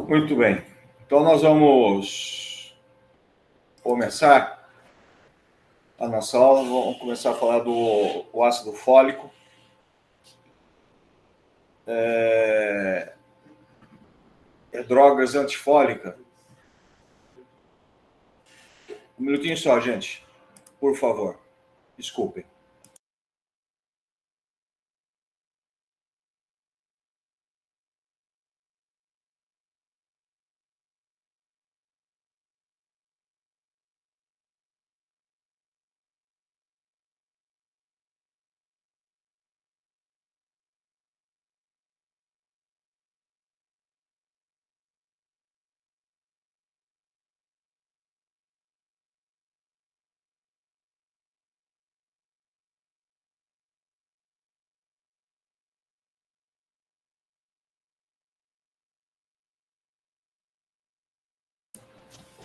Muito bem. Então, nós vamos começar a nossa aula. Vamos começar a falar do ácido fólico. Drogas antifólicas. Um minutinho só, gente. Por favor. Desculpem.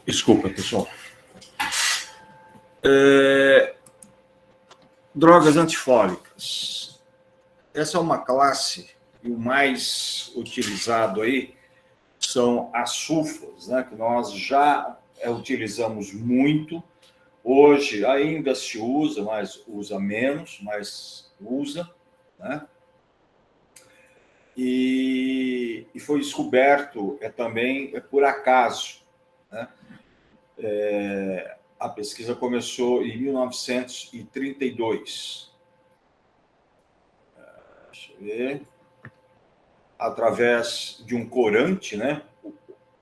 Desculpa, pessoal. Drogas antifólicas. Essa é uma classe, e o mais utilizado aí são as sulfas, né, que nós já utilizamos muito. Hoje ainda se usa, mas usa menos, mas usa, né? E foi descoberto também por acaso, né? A pesquisa começou em 1932. Deixa eu ver. Através de um corante, né?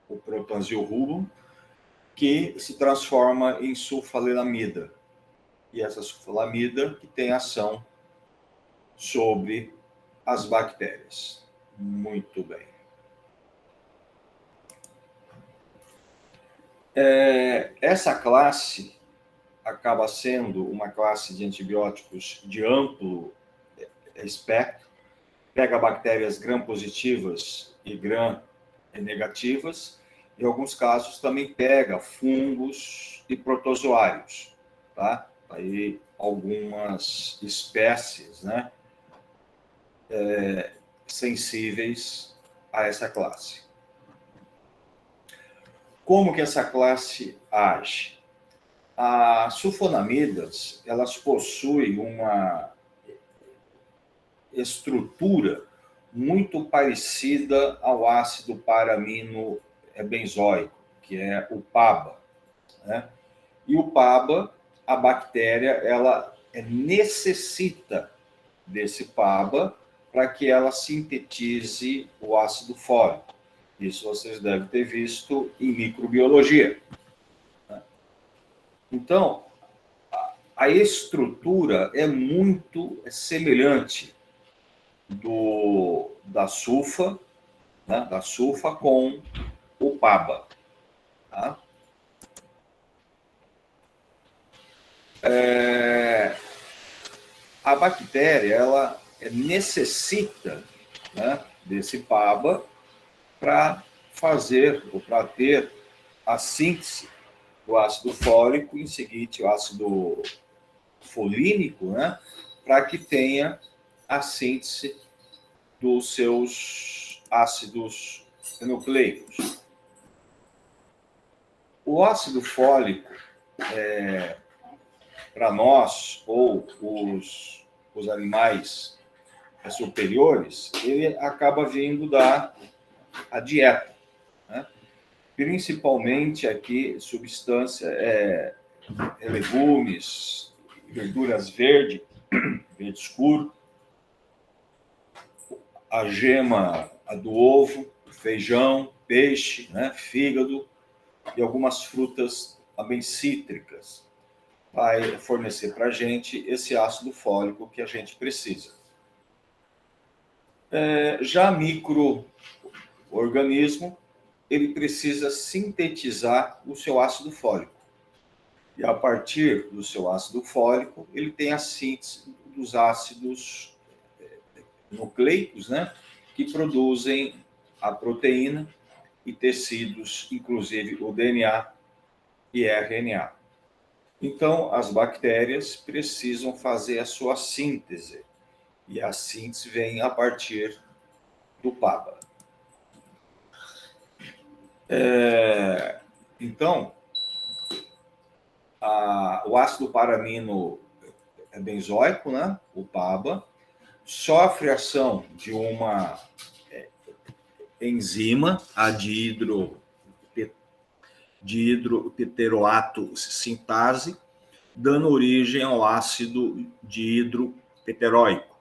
O propanzilrubum, que se transforma em sulfanilamida. E essa sulfanilamida que tem ação sobre as bactérias. Muito bem. Essa classe acaba sendo uma classe de antibióticos de amplo espectro, pega bactérias gram-positivas e gram-negativas, em alguns casos também pega fungos e protozoários, tá? Aí algumas espécies, né, sensíveis a essa classe. Como que essa classe age? As sulfonamidas, elas possuem uma estrutura muito parecida ao ácido paramino benzoico, que é o PABA, né? E o PABA, a bactéria, ela necessita desse PABA para que ela sintetize o ácido fólico. Isso vocês devem ter visto em microbiologia. Então, a estrutura é muito semelhante da sulfa, né, da sulfa com o PABA. Tá? A bactéria, ela necessita, né, desse PABA para fazer, ou para ter a síntese do ácido fólico, em seguida o ácido folínico, né, para que tenha a síntese dos seus ácidos nucleicos. O ácido fólico, para nós, ou os animais superiores, ele acaba vindo da dieta, né? Principalmente aqui, substância, legumes, verduras verde escuro, a gema do ovo, feijão, peixe, né, fígado e algumas frutas também cítricas. Vai fornecer para a gente esse ácido fólico que a gente precisa. Já microorganismo, ele precisa sintetizar o seu ácido fólico. E a partir do seu ácido fólico, ele tem a síntese dos ácidos nucleicos, né, que produzem a proteína e tecidos, inclusive o DNA e RNA. Então, as bactérias precisam fazer a sua síntese. E a síntese vem a partir do PABA. Então, o ácido paramino é benzoico, né? O PABA, sofre ação de uma enzima, a dihidroteteroato sintase, dando origem ao ácido dihidroteteróico.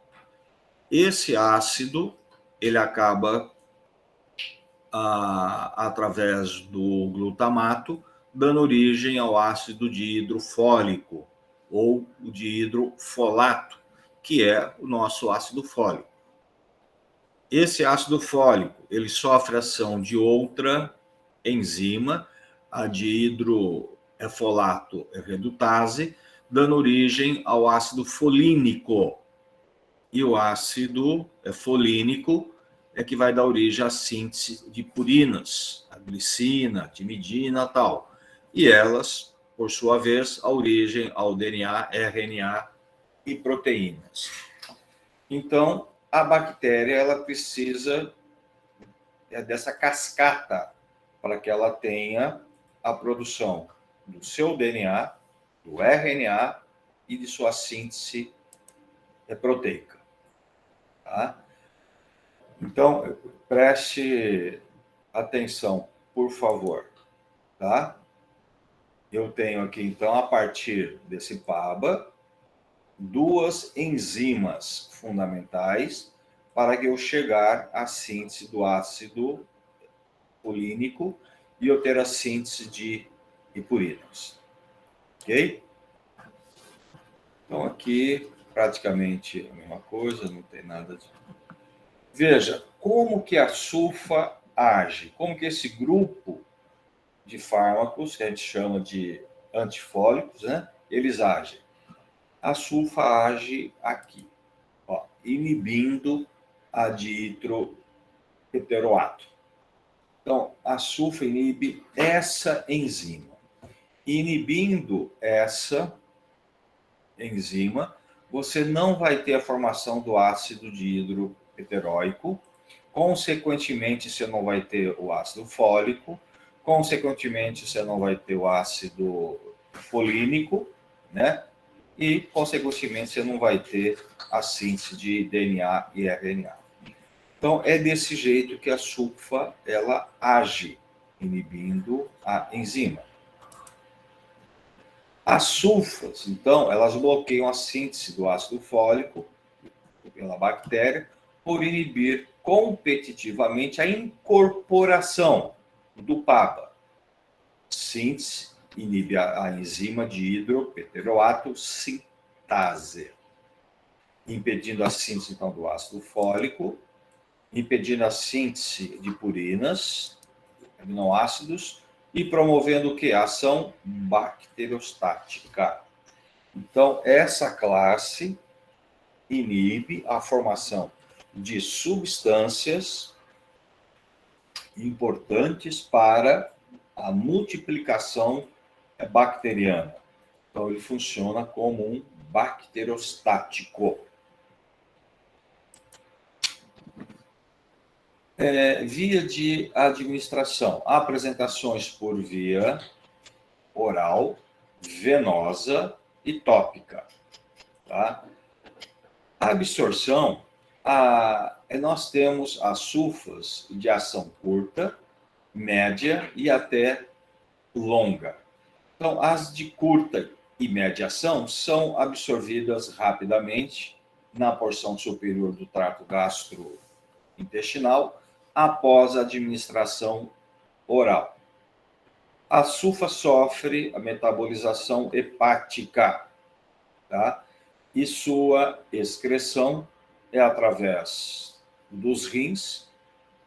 Esse ácido, ele acaba, através do glutamato, dando origem ao ácido dihidrofólico, ou o dihidrofolato, que é o nosso ácido fólico. Esse ácido fólico, ele sofre ação de outra enzima, a dihidrofolato redutase, dando origem ao ácido folínico. E o ácido folínico é que vai dar origem à síntese de purinas, a glicina, a timidina e tal. E elas, por sua vez, a origem ao DNA, RNA e proteínas. Então, a bactéria ela precisa dessa cascata para que ela tenha a produção do seu DNA, do RNA e de sua síntese proteica. Tá? Então, preste atenção, por favor. Tá? Eu tenho aqui, então, a partir desse PABA, duas enzimas fundamentais para que eu chegar à síntese do ácido folínico e eu ter a síntese de purinas. Ok? Então, aqui, praticamente a mesma coisa, não tem nada de... Veja, como que a sulfa age? Como que esse grupo de fármacos, que a gente chama de antifólicos, né? Eles agem. A sulfa age aqui, ó, inibindo a dihidroteteroato. Então, a sulfa inibe essa enzima. Inibindo essa enzima, você não vai ter a formação do ácido dihidroteteróico, consequentemente, você não vai ter o ácido fólico, consequentemente, você não vai ter o ácido folínico, né? E, consequentemente, você não vai ter a síntese de DNA e RNA. Então, é desse jeito que a sulfa ela age, inibindo a enzima. As sulfas, então, elas bloqueiam a síntese do ácido fólico pela bactéria por inibir competitivamente a incorporação do PABA. Síntese inibe a enzima dihidroteteroato sintase, impedindo a síntese então, do ácido fólico, impedindo a síntese de purinas, aminoácidos, e promovendo o que? A ação bacteriostática. Então, essa classe inibe a formação de substâncias importantes para a multiplicação bacteriana. Então, ele funciona como um bacteriostático. Via de administração, apresentações por via oral, venosa e tópica. Tá? A absorção, nós temos as sulfas de ação curta, média e até longa. Então, as de curta e média ação são absorvidas rapidamente na porção superior do trato gastrointestinal após a administração oral. A sulfa sofre a metabolização hepática, tá? E sua excreção é através dos rins,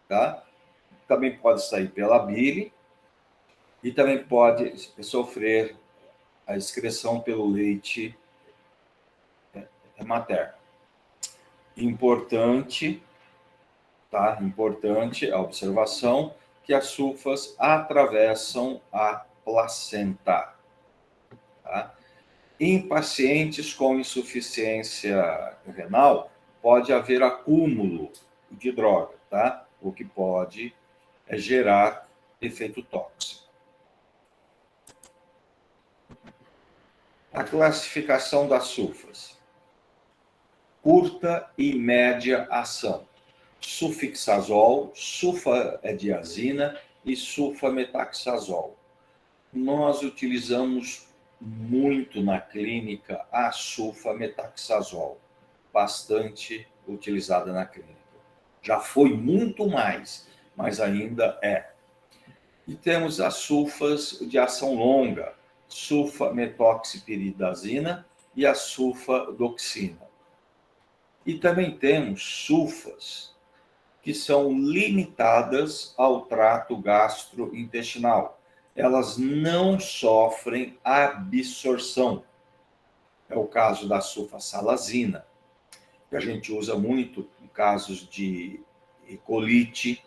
tá? Também pode sair pela bile e também pode sofrer a excreção pelo leite materno. Importante, tá? Importante a observação que as sulfas atravessam a placenta. Tá? Em pacientes com insuficiência renal, pode haver acúmulo de droga, tá? O que pode gerar efeito tóxico. A classificação das sulfas. Curta e média ação. Sulfixazol, sulfadiazina e sulfametaxazol. Nós utilizamos muito na clínica a sulfametaxazol, bastante utilizada na clínica. Já foi muito mais, mas ainda é. E temos as sulfas de ação longa, sulfametoxipiridazina e a sulfadoxina. E também temos sulfas que são limitadas ao trato gastrointestinal. Elas não sofrem absorção. É o caso da sulfasalazina, que a gente usa muito em casos de colite,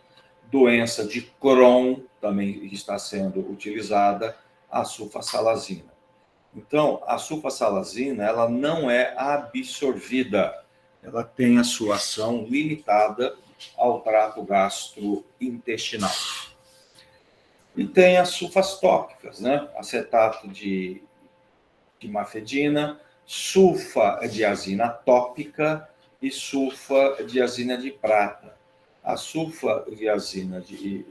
doença de Crohn, também está sendo utilizada a sulfasalazina. Então, a sulfasalazina, ela não é absorvida, ela tem a sua ação limitada ao trato gastrointestinal. E tem as sulfas tópicas, né? Acetato de mafedina, sulfadiazina tópica e sulfadiazina de prata. A sulfadiazina de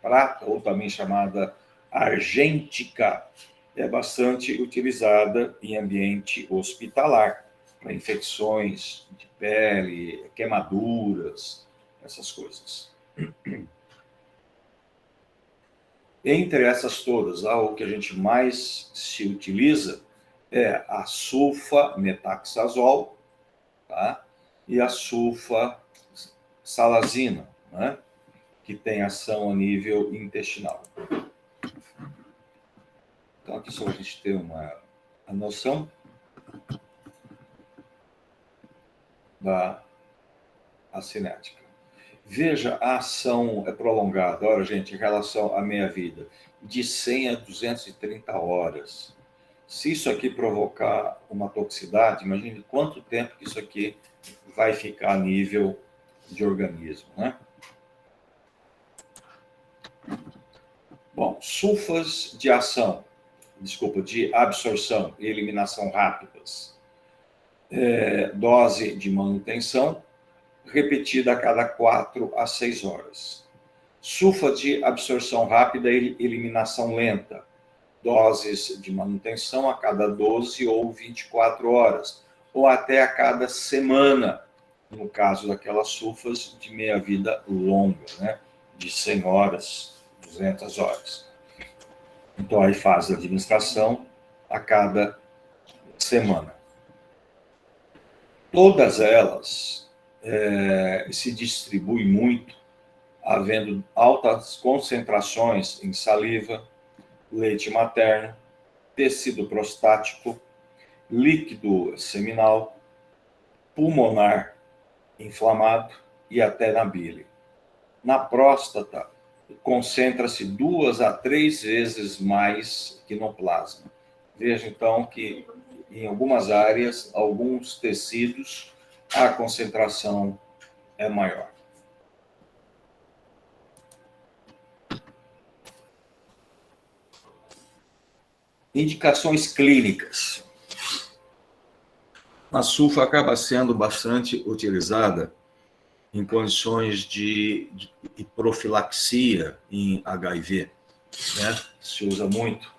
prata, ou também chamada argêntica, é bastante utilizada em ambiente hospitalar, para infecções de pele, queimaduras, essas coisas. Entre essas todas, o que a gente mais se utiliza é a sulfametaxazol, tá? E a sulfasalazina, né? Que tem ação a nível intestinal. Então, aqui só a gente ter uma noção da cinética. Veja, a ação é prolongada. Olha, gente, em relação à meia-vida, de 100 a 230 horas. Se isso aqui provocar uma toxicidade, imagine quanto tempo que isso aqui vai ficar a nível de organismo, né? Bom, sulfas de de absorção e eliminação rápidas. Dose de manutenção, repetida a cada 4 a 6 horas. Sulfa de absorção rápida e eliminação lenta. Doses de manutenção a cada 12 ou 24 horas, ou até a cada semana, no caso daquelas sulfas de meia-vida longa, né? De 100 horas, 200 horas. Então, aí faz a administração a cada semana. Todas elas se distribuem muito, havendo altas concentrações em saliva, leite materno, tecido prostático, líquido seminal, pulmonar inflamado e até na bile. Na próstata, concentra-se 2 a 3 vezes mais que no plasma. Veja, então, que em algumas áreas, alguns tecidos, a concentração é maior. Indicações clínicas. A sulfa acaba sendo bastante utilizada em condições de profilaxia em HIV, né? Se usa muito.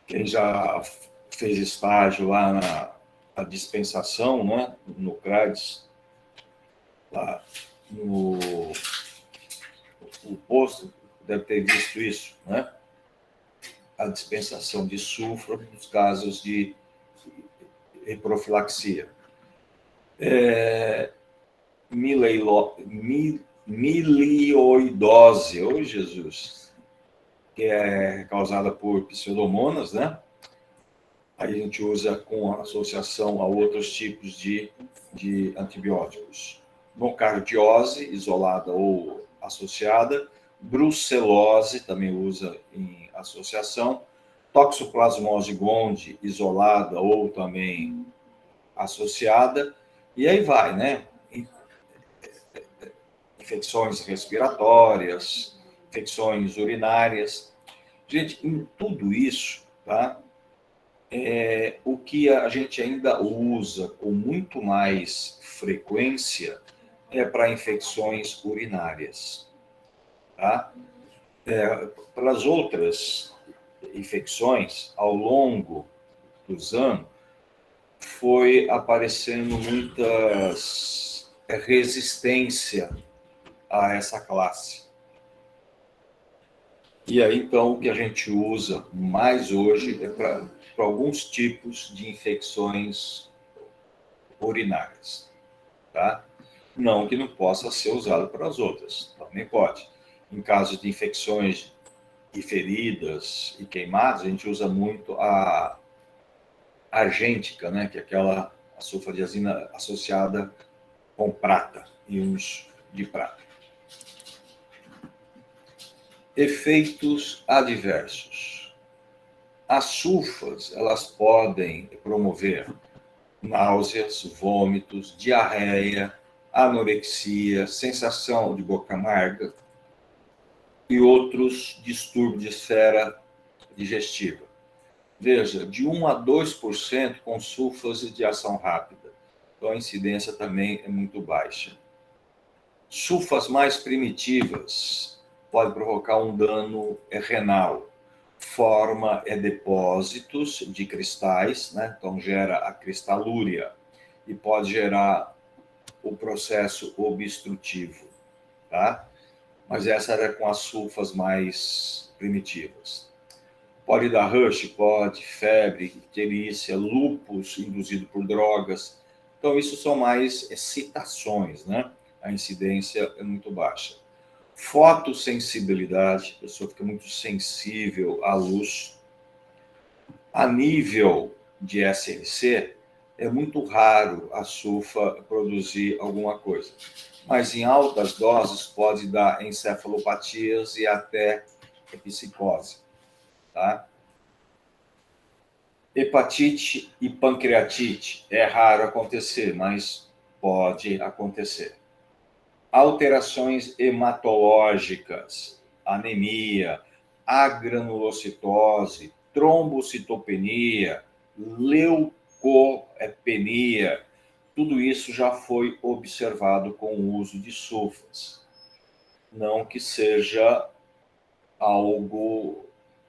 Quem já fez estágio lá na dispensação, né? No CRADS, lá no posto, deve ter visto isso, né? A dispensação de sulfa nos casos de profilaxia. Milioidose, oh Jesus, que é causada por pseudomonas, né? Aí a gente usa com associação a outros tipos de antibióticos. Nocardiose, isolada ou associada. Brucelose, também usa em associação. Toxoplasmose gondii, isolada ou também associada. E aí vai, né? Infecções respiratórias, infecções urinárias. Gente, em tudo isso, tá? O que a gente ainda usa com muito mais frequência é para infecções urinárias, tá? Para as outras infecções, ao longo dos anos, foi aparecendo muitas resistência a essa classe. E aí, então, o que a gente usa mais hoje é para alguns tipos de infecções urinárias, tá? Não que não possa ser usado para as outras, também pode. Em caso de infecções e feridas e queimados, a gente usa muito a argêntica, né? Que é aquela sulfadiazina associada com prata, íons de prata. Efeitos adversos. As sulfas, elas podem promover náuseas, vômitos, diarreia, anorexia, sensação de boca amarga e outros distúrbios de esfera digestiva. Veja, de 1 a 2% com sulfas de ação rápida. Então a incidência também é muito baixa. Sulfas mais primitivas podem provocar um dano renal. Forma depósitos de cristais, né? Então gera a cristalúria e pode gerar o processo obstrutivo, tá? Mas essa era com as sulfas mais primitivas. Pode dar rush, pode, febre, icterícia, lúpus induzido por drogas. Então isso são mais excitações, né? A incidência é muito baixa. Fotossensibilidade, a pessoa fica muito sensível à luz. A nível de SLC, é muito raro a sulfa produzir alguma coisa, mas em altas doses pode dar encefalopatias e até psicose, tá? Hepatite e pancreatite, é raro acontecer, mas pode acontecer. Alterações hematológicas, anemia, agranulocitose, trombocitopenia, leucopenia, tudo isso já foi observado com o uso de sulfas. Não que seja algo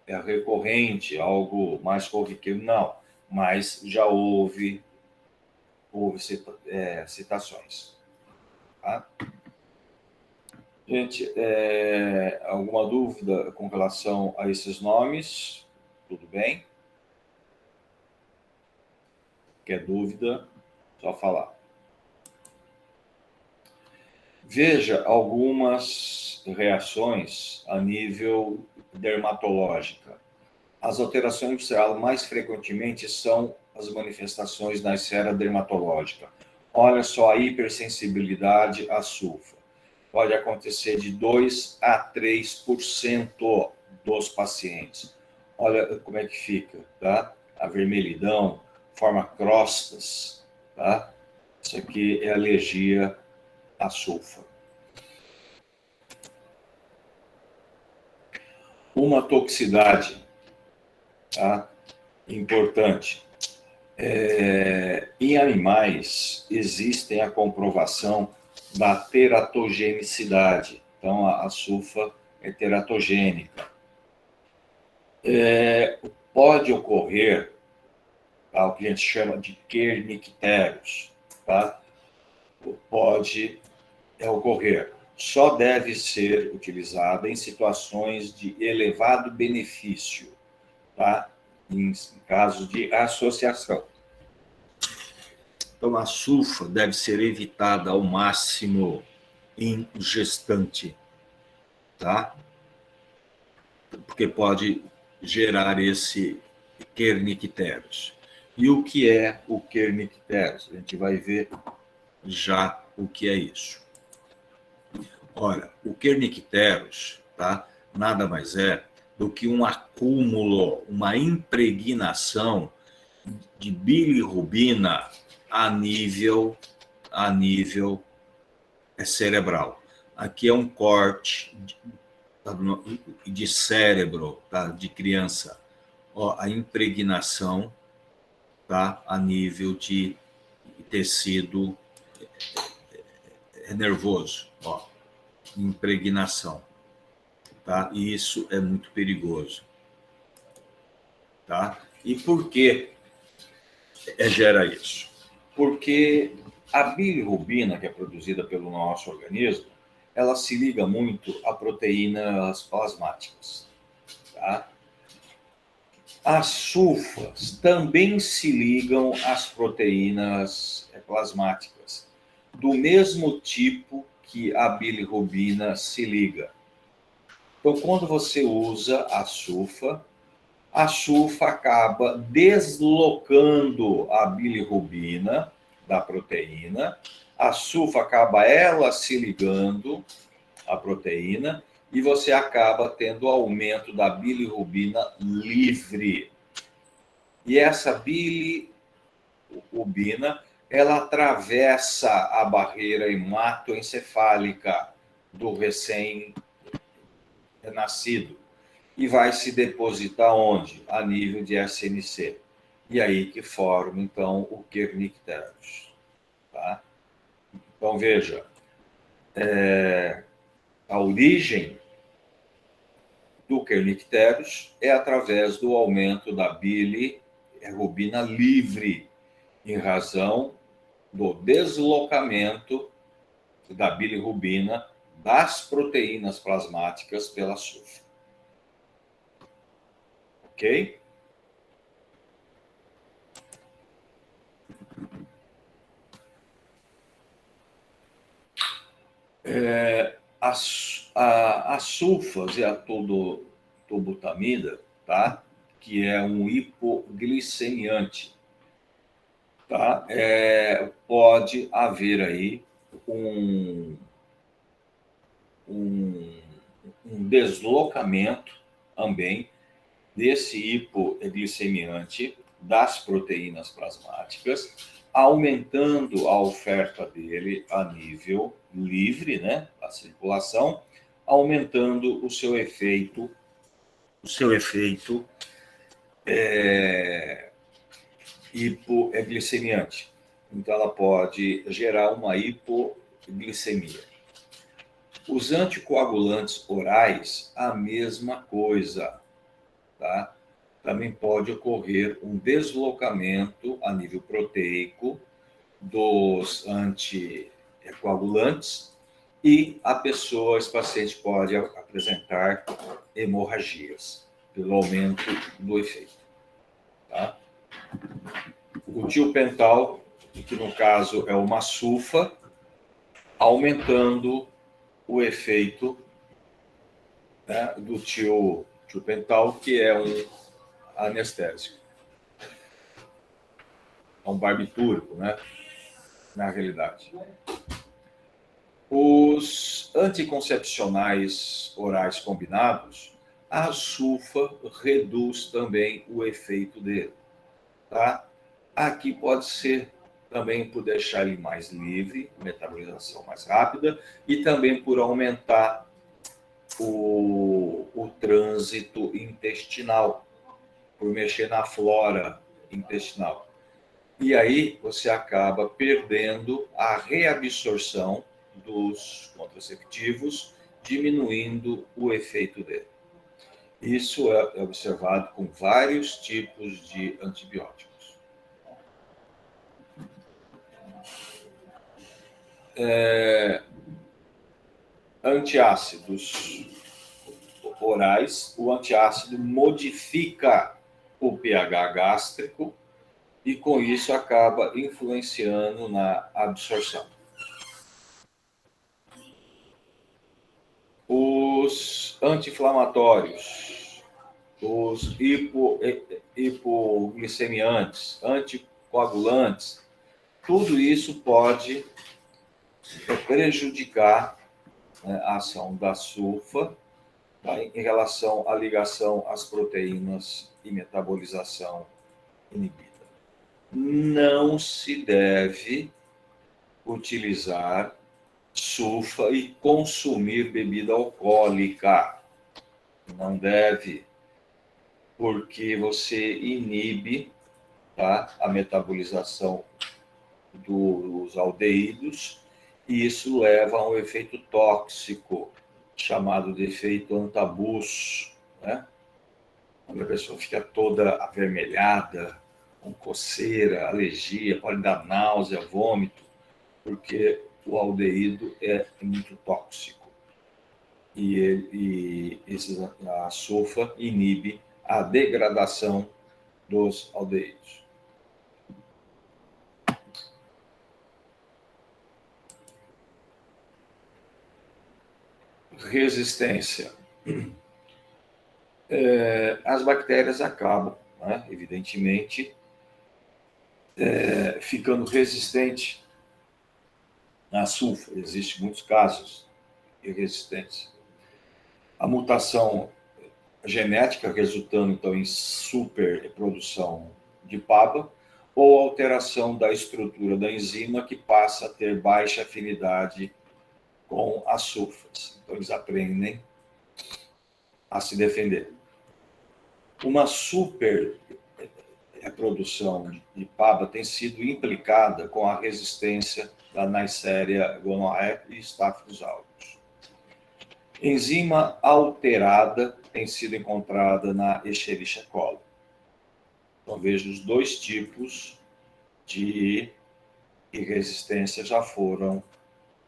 recorrente, algo mais corriqueiro, não, mas já houve citações. Tá? Gente, alguma dúvida com relação a esses nomes? Tudo bem? Quer dúvida? Só falar. Veja algumas reações a nível dermatológica. As alterações observadas mais frequentemente são as manifestações na esfera dermatológica. Olha só a hipersensibilidade à sulfa. Pode acontecer de 2 a 3% dos pacientes. Olha como é que fica, tá? A vermelhidão, forma crostas, tá? Isso aqui é alergia à sulfa. Uma toxicidade, tá? Importante. Em animais, existem a comprovação da teratogenicidade. Então, a sulfa é teratogênica. Pode ocorrer, tá, o que a gente chama de kernicterus, tá? Pode ocorrer. Só deve ser utilizada em situações de elevado benefício, tá? Em casos de associação. Então, a sulfa deve ser evitada ao máximo em gestante, tá? Porque pode gerar esse kernicterus. E o que é o kernicterus? A gente vai ver já o que é isso. Olha, o kernicterus, tá? Nada mais é do que um acúmulo, uma impregnação de bilirrubina a nível cerebral. Aqui é um corte tá? De cérebro, tá? De criança. Ó, a impregnação, tá? A nível de tecido nervoso, ó, impregnação, tá? E isso é muito perigoso, tá? E por que gera isso? Porque a bilirrubina, que é produzida pelo nosso organismo, ela se liga muito a proteínas plasmáticas, tá? As sulfas também se ligam às proteínas plasmáticas, do mesmo tipo que a bilirrubina se liga. Então, quando você usa a sulfa acaba deslocando a bilirrubina da proteína, a sulfa acaba ela se ligando à proteína e você acaba tendo aumento da bilirrubina livre. E essa bilirrubina, ela atravessa a barreira hematoencefálica do recém-nascido e vai se depositar onde? A nível de SNC. E aí que forma, então, o kernicterus. Tá? Então, veja, a origem do kernicterus é através do aumento da bilirrubina livre, em razão do deslocamento da bilirrubina das proteínas plasmáticas pela sulfa. Ok? As sulfas e a tobutamida, tá? Que é um hipoglicemiante, tá? Pode haver aí um, um, um deslocamento também desse hipoglicemiante das proteínas plasmáticas, aumentando a oferta dele a nível livre, né, a circulação, aumentando o seu efeito hipoglicemiante. Então, ela pode gerar uma hipoglicemia. Os anticoagulantes orais, a mesma coisa, tá? Também pode ocorrer um deslocamento a nível proteico dos anticoagulantes e esse paciente pode apresentar hemorragias pelo aumento do efeito. Tá? O tiopental, que no caso é uma sulfa, aumentando o efeito, né, do tiopental, que é um anestésico. É um barbitúrico, né? Na realidade. Os anticoncepcionais orais combinados, a sulfa reduz também o efeito dele, tá? Aqui pode ser também por deixar ele mais livre, metabolização mais rápida, e também por aumentar o trânsito intestinal, por mexer na flora intestinal. E aí você acaba perdendo a reabsorção dos contraceptivos, diminuindo o efeito dele. Isso é observado com vários tipos de antibióticos. Antiácidos orais, o antiácido modifica o pH gástrico e com isso acaba influenciando na absorção. Os anti-inflamatórios, os hipoglicemiantes, anticoagulantes, tudo isso pode prejudicar, né, a ação da sulfa, tá, em relação à ligação às proteínas e metabolização inibida. Não se deve utilizar sulfa e consumir bebida alcoólica, Não deve, porque você inibe, tá, a metabolização dos aldeídos, e isso leva a um efeito tóxico, chamado de efeito antabus, né? Quando a pessoa fica toda avermelhada, com coceira, alergia, pode dar náusea, vômito, porque o aldeído é muito tóxico. E a sulfa inibe a degradação dos aldeídos. Resistência. As bactérias acabam, né, evidentemente, ficando resistente à sulfa. Existem muitos casos de resistência. A mutação genética resultando, então, em superprodução de PABA, ou alteração da estrutura da enzima que passa a ter baixa afinidade com as sulfas. Então, eles aprendem a se defender. Uma superprodução de PABA tem sido implicada com a resistência da Neisseria gonorrhoeae e Staphylococcus aureus. Enzima alterada tem sido encontrada na Escherichia coli. Então, vejo os dois tipos de resistência já foram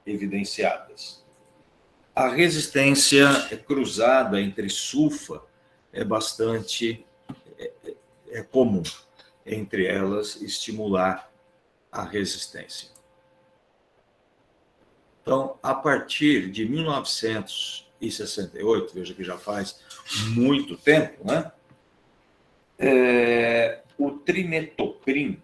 evidenciadas. A resistência cruzada entre sulfa é bastante comum. Entre elas, estimular a resistência. Então, a partir de 1968, veja que já faz muito tempo, né? O trimetoprim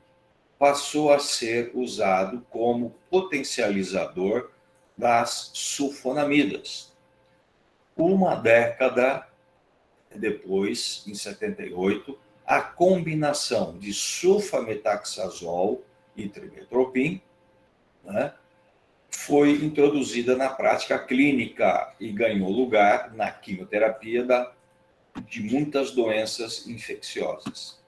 passou a ser usado como potencializador das sulfonamidas. Uma década depois, em 78, a combinação de sulfametaxazol e trimetoprim, né, foi introduzida na prática clínica e ganhou lugar na quimioterapia de muitas doenças infecciosas.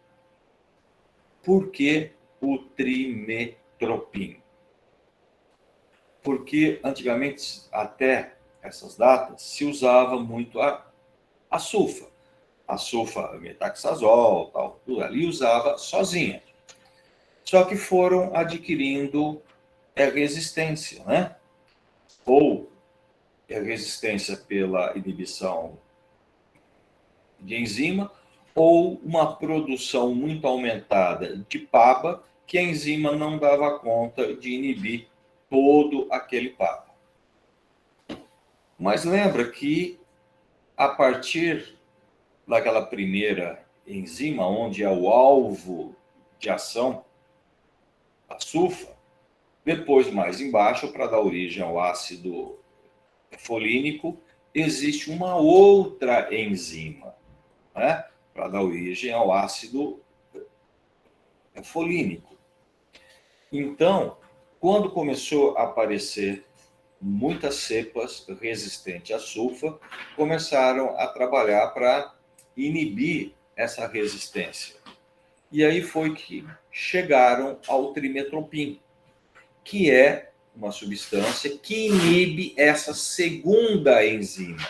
Por que o trimetoprim? Porque antigamente, até essas datas, se usava muito a sulfa. A sulfametaxazol, tal, tudo ali usava sozinha. Só que foram adquirindo resistência, né? Ou resistência pela inibição de enzima, ou uma produção muito aumentada de PABA, que a enzima não dava conta de inibir todo aquele PABA. Mas lembra que, a partir daquela primeira enzima, onde é o alvo de ação, a sulfa, depois, mais embaixo, para dar origem ao ácido folínico, existe uma outra enzima, né, para dar origem ao ácido folínico. Então, quando começou a aparecer muitas cepas resistentes à sulfa, começaram a trabalhar para inibir essa resistência. E aí foi que chegaram ao trimetoprim, que é uma substância que inibe essa segunda enzima.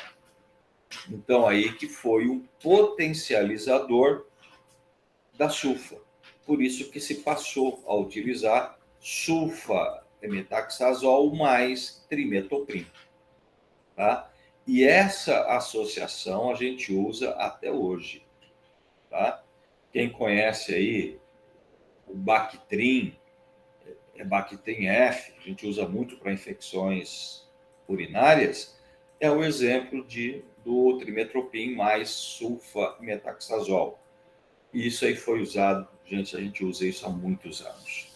Então, aí que foi um potencializador da sulfa. Por isso que se passou a utilizar sulfametaxazol mais trimetoprim. Tá? E essa associação a gente usa até hoje. Tá? Quem conhece aí o Bactrim, Bactrim F, a gente usa muito para infecções urinárias, é o exemplo do trimetoprim mais sulfametaxazol. E isso aí foi usado, a gente usa isso há muitos anos.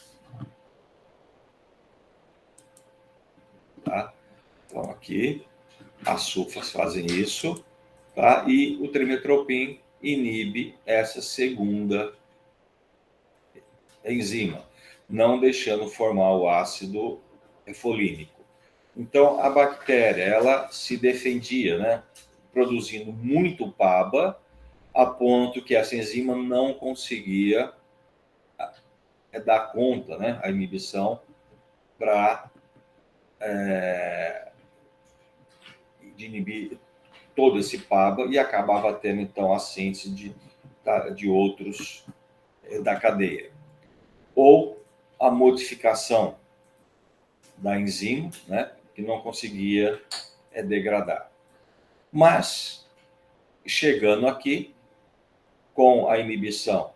Tá? Então, aqui, as sulfas fazem isso, tá? E o trimetoprim inibe essa segunda enzima, não deixando formar o ácido folínico. Então, a bactéria, ela se defendia, né? produzindo muito PABA, a ponto que essa enzima não conseguia dar conta, né, a inibição para de inibir todo esse PABA e acabava tendo, então, a síntese de outros da cadeia. Ou a modificação da enzima, né, que não conseguia degradar. Mas, chegando aqui, com a inibição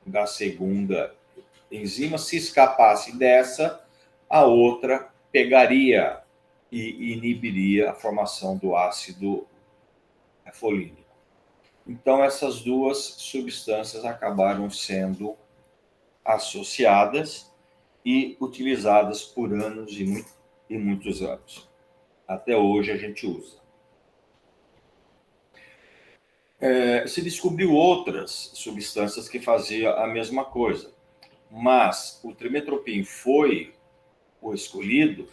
da segunda enzima, se escapasse dessa, a outra pegaria e inibiria a formação do ácido folínico. Então, essas duas substâncias acabaram sendo associadas e utilizadas por anos e muitos anos. Até hoje a gente usa. Se descobriu outras substâncias que faziam a mesma coisa, mas o trimetoprim foi o escolhido.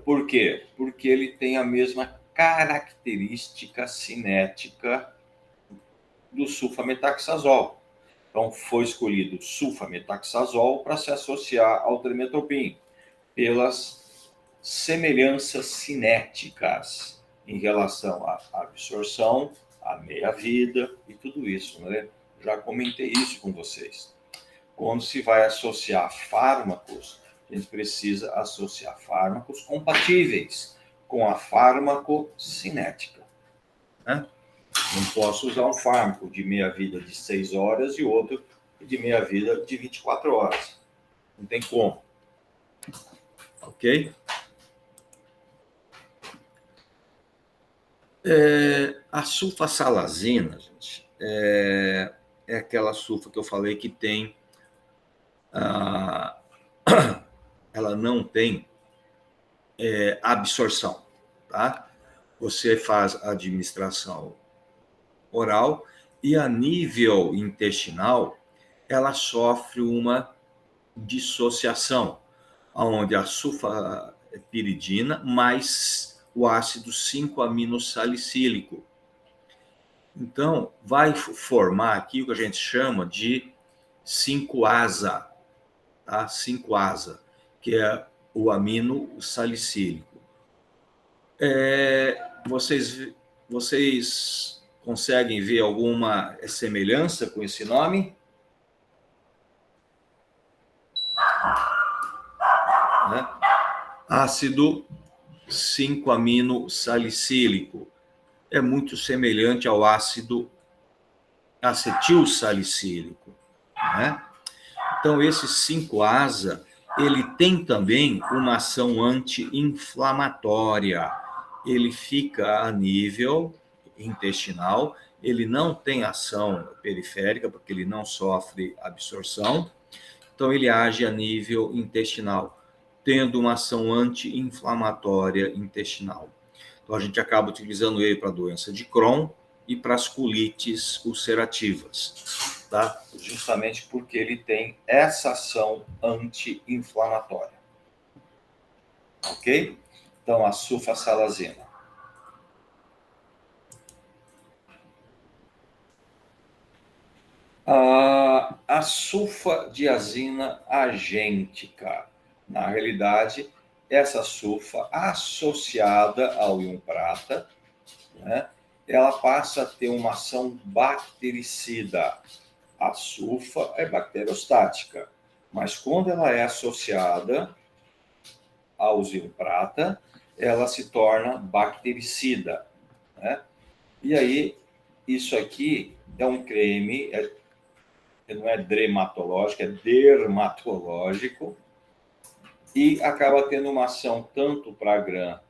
Por quê? Porque ele tem a mesma característica cinética do sulfametaxazol. Então, foi escolhido o sulfametaxazol para se associar ao trimetoprim, pelas semelhanças cinéticas em relação à absorção, à meia-vida e tudo isso, né? Já comentei isso com vocês. Quando se vai associar fármacos, a gente precisa associar fármacos compatíveis com a farmacocinética, né? Não posso usar um fármaco de meia-vida de 6 horas e outro de meia-vida de 24 horas. Não tem como. Ok? A sulfasalazina, gente, é aquela sulfa que eu falei que tem... ela não tem absorção, tá? Você faz a administração oral e a nível intestinal ela sofre uma dissociação, onde a sulfapiridina mais o ácido 5-aminosalicílico. Então, vai formar aqui o que a gente chama de 5-asa, tá? 5-asa, que é o amino salicílico. Vocês conseguem ver alguma semelhança com esse nome? Né? Ácido 5-aminosalicílico é muito semelhante ao ácido acetilsalicílico, né? Então, esse 5-asa, ele tem também uma ação anti-inflamatória. Ele fica a nível intestinal, ele não tem ação periférica, porque ele não sofre absorção. Então, ele age a nível intestinal, tendo uma ação anti-inflamatória intestinal. Então, a gente acaba utilizando ele para a doença de Crohn e para as colites ulcerativas, tá? Justamente porque ele tem essa ação anti-inflamatória. Ok? Então, a sulfasalazina. A sulfadiazina agêntica. Na realidade, essa sulfa associada ao íon prata, né, ela passa a ter uma ação bactericida. A sulfa é bacteriostática, mas quando ela é associada ao íon prata, ela se torna bactericida, né? E aí, isso aqui é um creme, não é dermatológico, é dermatológico, e acaba tendo uma ação tanto para gram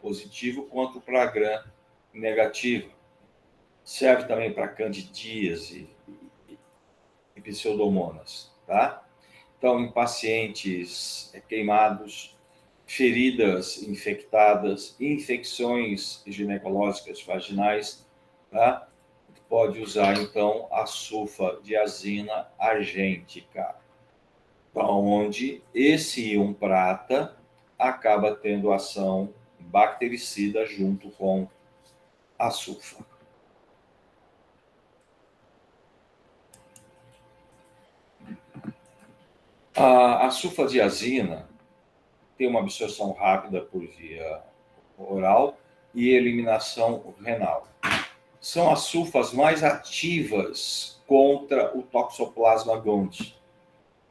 positivo quanto para gram negativo. Serve também para candidíase e pseudomonas, tá? Então, em pacientes queimados, feridas infectadas, infecções ginecológicas vaginais, tá? Pode usar, então, a sulfadiazina agêntica, onde esse íon prata acaba tendo ação bactericida junto com a sulfa. A sulfadiazina tem uma absorção rápida por via oral e eliminação renal. São as sulfas mais ativas contra o Toxoplasma gondii.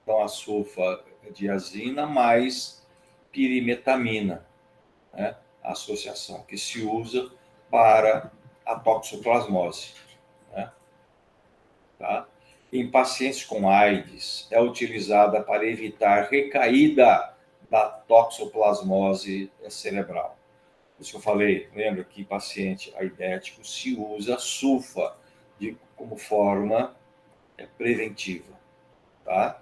Então, a sulfadiazina mais pirimetamina, né? A associação que se usa para a toxoplasmose, né? Tá? Em pacientes com AIDS, é utilizada para evitar recaída da toxoplasmose cerebral. Isso que eu falei, lembra que em paciente aidético se usa sulfa como forma preventiva, tá?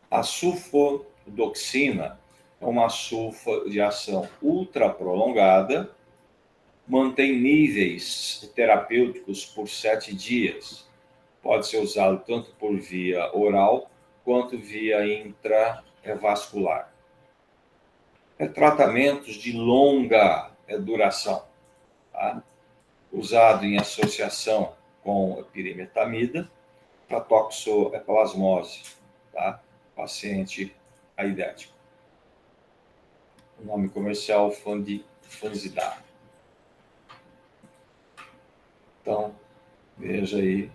A sulfodoxina é uma sulfa de ação ultra prolongada, mantém níveis terapêuticos por 7 dias. Pode ser usado tanto por via oral quanto via intravascular. Tratamentos de longa duração, tá? Usado em associação com pirimetamida para toxoplasmose, tá? Paciente aidético. O nome comercial Fansidar. Então, veja aí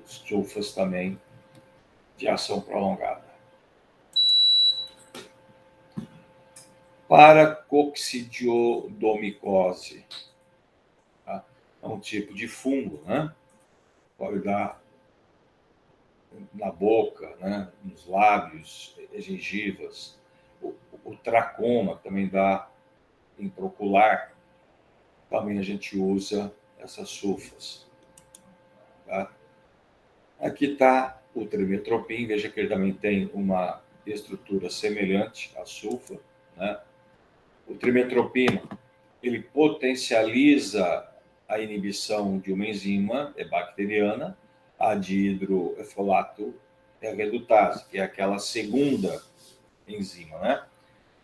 os sulfas também de ação prolongada. Paracoccidiodomicose, tá? É um tipo de fungo, né? Pode dar na boca, né? Nos lábios, gengivas. O tracoma também dá intraocular. Também a gente usa essas sulfas, tá? Aqui está o trimetropim, veja que ele também tem uma estrutura semelhante à sulfa, né? O trimetropina, ele potencializa a inibição de uma enzima bacteriana, a dihidrofolato redutase, que é aquela segunda enzima, né?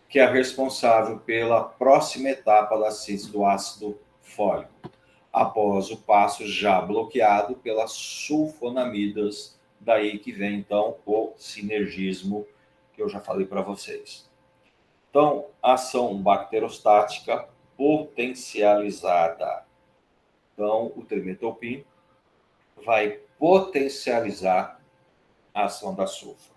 Que é responsável pela próxima etapa da síntese do ácido fólico, após o passo já bloqueado pelas sulfonamidas, daí que vem então o sinergismo que eu já falei para vocês. Então, ação bacterostática potencializada. Então, o trimetopim vai potencializar a ação da sulfa.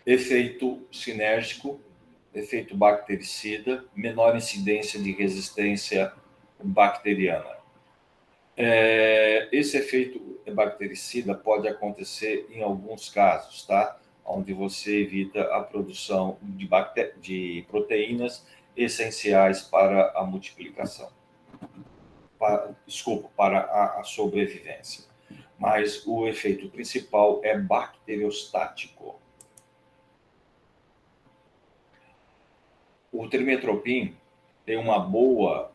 Efeito sinérgico, efeito bactericida, menor incidência de resistência bacteriana. Esse efeito bactericida pode acontecer em alguns casos, tá? Onde você evita a produção de proteínas essenciais para a multiplicação. Para a sobrevivência. Mas o efeito principal é bacteriostático. O trimetopim tem uma boa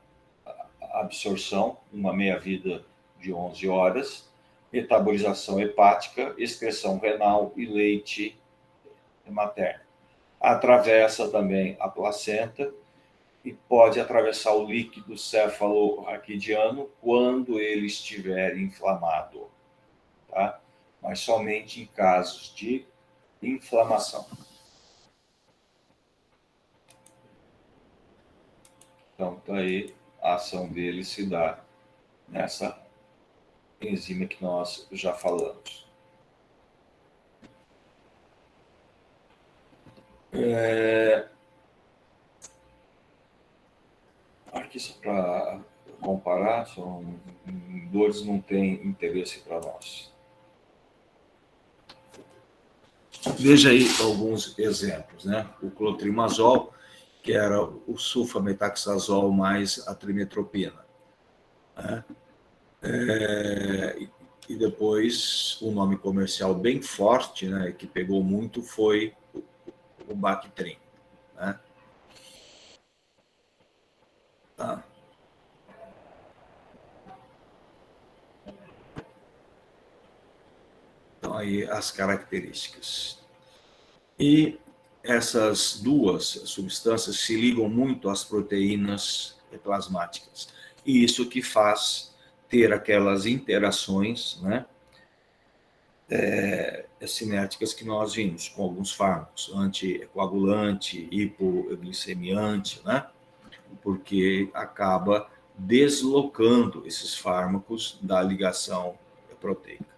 absorção, uma meia-vida de 11 horas, metabolização hepática, excreção renal e leite materno. Atravessa também a placenta e pode atravessar o líquido cefalorraquidiano quando ele estiver inflamado, tá? Mas somente em casos de inflamação. Então, tá aí, a ação dele se dá nessa enzima que nós já falamos. Aqui só para comparar, são dores não têm interesse para nós. Veja aí alguns exemplos, né? O clotrimazol, que era o sulfametaxazol mais a trimetopina, né? E depois o nome comercial bem forte, né, que pegou muito, foi o Bactrim, né? Tá. Então aí as características. E essas duas substâncias se ligam muito às proteínas plasmáticas. E isso que faz ter aquelas interações, né, cinéticas que nós vimos com alguns fármacos, anticoagulante, hipoglicemiante, né, porque acaba deslocando esses fármacos da ligação proteica.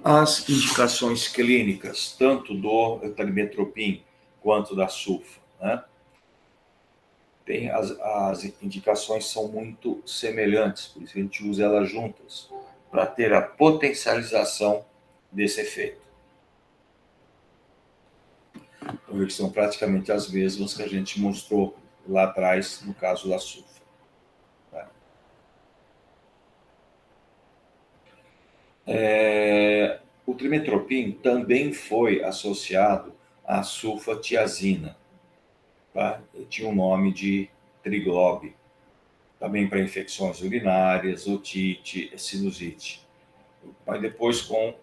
As indicações clínicas, tanto do trimmetoprim quanto da sulfa, né? As indicações são muito semelhantes, por isso a gente usa elas juntas, para ter a potencialização desse efeito. Então, são praticamente as mesmas que a gente mostrou lá atrás, no caso da sulfa. O trimmetoprim também foi associado à sulfatiazina, tá? Tinha o nome de Triglob, também para infecções urinárias, otite, sinusite. Mas depois, com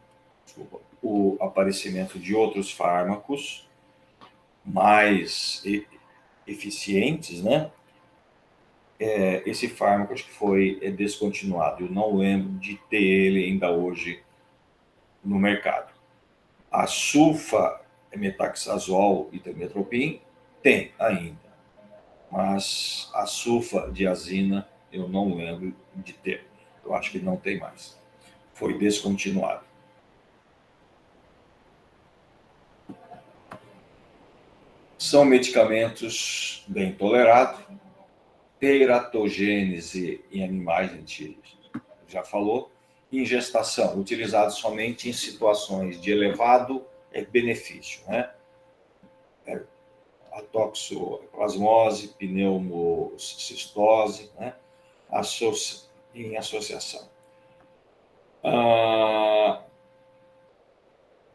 o aparecimento de outros fármacos mais eficientes, né? Esse fármaco acho que foi descontinuado. Eu não lembro de ter ele ainda hoje no mercado. A sulfa-metaxazol e trimmetoprim tem ainda, mas a sulfadiazina eu não lembro de ter. Eu acho que não tem mais. Foi descontinuado. São medicamentos bem tolerados. Teratogênese em animais, a gente já falou. Em gestação, utilizados somente em situações de elevado benefício, né? A toxoplasmose, pneumocistose, né? Em associação.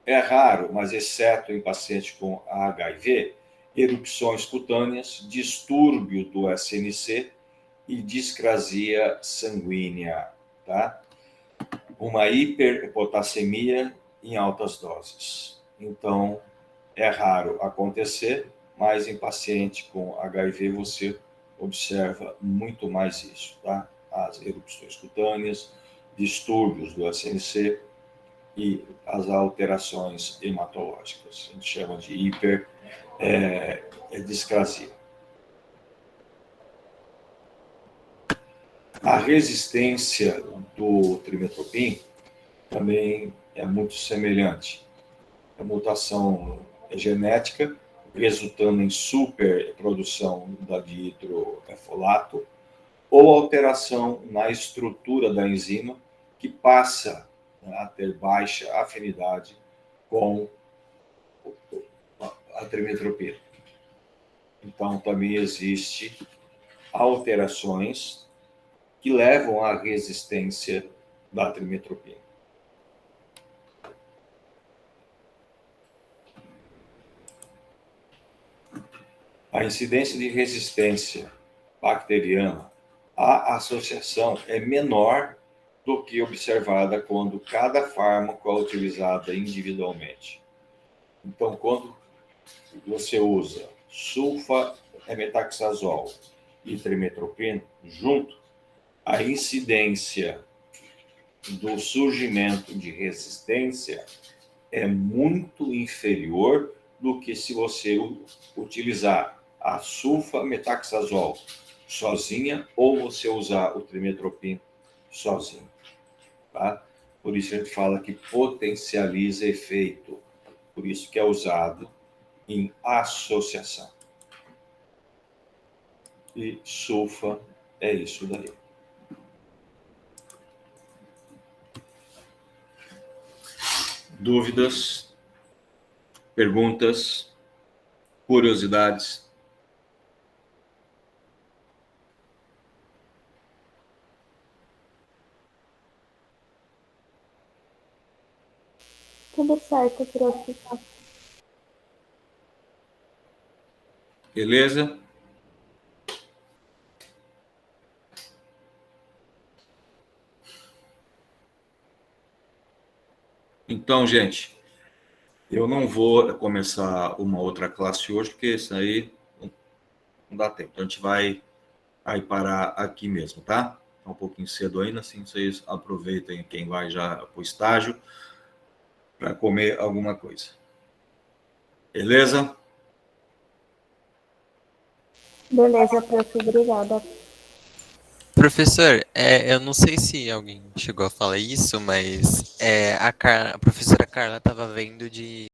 É raro, mas exceto em pacientes com HIV, erupções cutâneas, distúrbio do SNC e discrasia sanguínea, tá? Uma hiperpotassemia em altas doses. Então, é raro acontecer, mas em paciente com HIV você observa muito mais isso, tá? As erupções cutâneas, distúrbios do SNC e as alterações hematológicas. A gente chama de hiperdiscrasia. A resistência do trimmetoprim também é muito semelhante. A mutação genética, resultando em superprodução da dihidrofolato, ou alteração na estrutura da enzima, que passa a ter baixa afinidade com a trimmetoprim. Então, também existe alterações que levam à resistência da trimmetoprim. A incidência de resistência bacteriana à associação é menor do que observada quando cada fármaco é utilizado individualmente. Então, quando você usa sulfa-metaxazol e trimmetoprim junto, a incidência do surgimento de resistência é muito inferior do que se você utilizar a sulfa-metaxazol sozinha ou você usar o trimmetoprim sozinho, tá? Por isso a gente fala que potencializa efeito, por isso que é usado em associação. E sulfa é isso daí. Dúvidas, perguntas, curiosidades? Tudo certo, prof. Beleza? Então, gente, Eu não vou começar uma outra classe hoje, porque isso aí não dá tempo. Então, a gente vai aí parar aqui mesmo, tá? Tá um pouquinho cedo ainda, assim vocês aproveitem quem vai já para o estágio para comer alguma coisa. Beleza? Beleza, prof, obrigada. Professor, eu não sei se alguém chegou a falar isso, mas a professora Carla estava vendo de